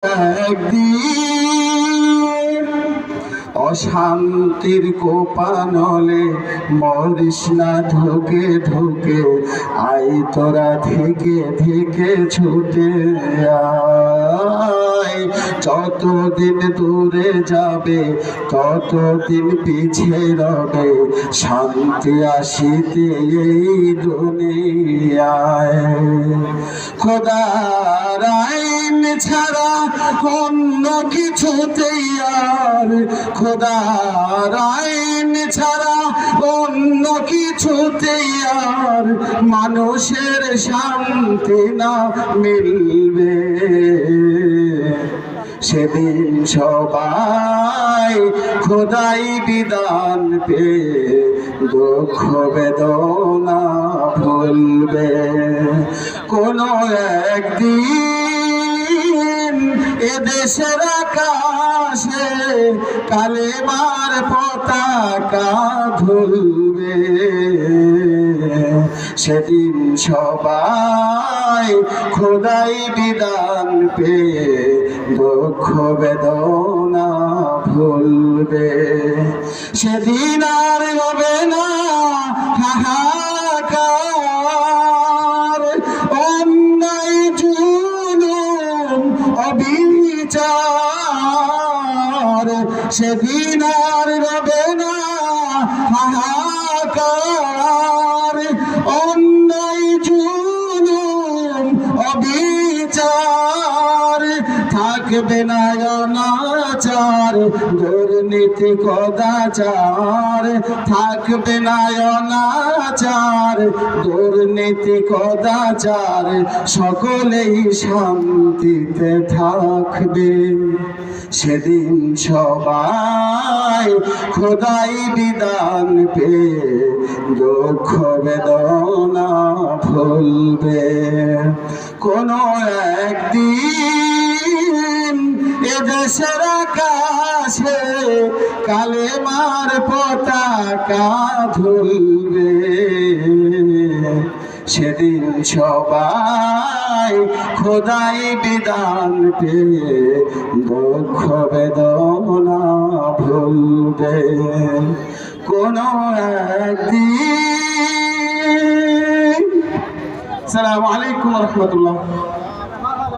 একদিন অশান্তির কোপানলে মরিস না ধুকে ধুকে আই তোরা থেকে থেকে ছুটে আয়। যতদিন দূরে যাবে ততদিন পিছে রবে শান্তি আসিতে এই দুনিয়ায়। খোদার আইন ছাড়া অন্য কিছুতেই আর, খোদার আইন ছাড়া অন্য কিছুতেই আর মানুষের শান্তি না মিলবে। সেদিন সবাই খোদাই বিধান পেয়ে দুঃখ বেদনা ভুলবে। কোনো একদিন এদেশের আকাশে কালেমার পতাকা ঝুলবে। সেদিন সবাই খোদাই বিধান পেয়ে দুঃখ বেদনা ভুলবে। সেদিন আর হবে না হাহাকার, অন্যায় জুলুম অবিচার। সেদিন আর হবে না হাহাকার, অন্যায় জুলুম অবিচার। থাকবে না অনাচার দুর্নীতি কদাচার, থাকবে না অনাচার দুর্নীতি কদাচার। সকলেই শান্তিতে থাকবে। সেদিন সবাই খোদাই বিধান পেয়ে দুঃখ বেদনা ভুলবে। কোনো একদিন এদেশের আকাশে কালেমার পতাকা ঝুলবে। সেদিন সবাই খোদাই বিধান পেয়ে দুঃখ বেদনা ভুলবে। কোনো একদিন। আসসালামু আলাইকুম ওয়া রাহমাতুল্লাহ।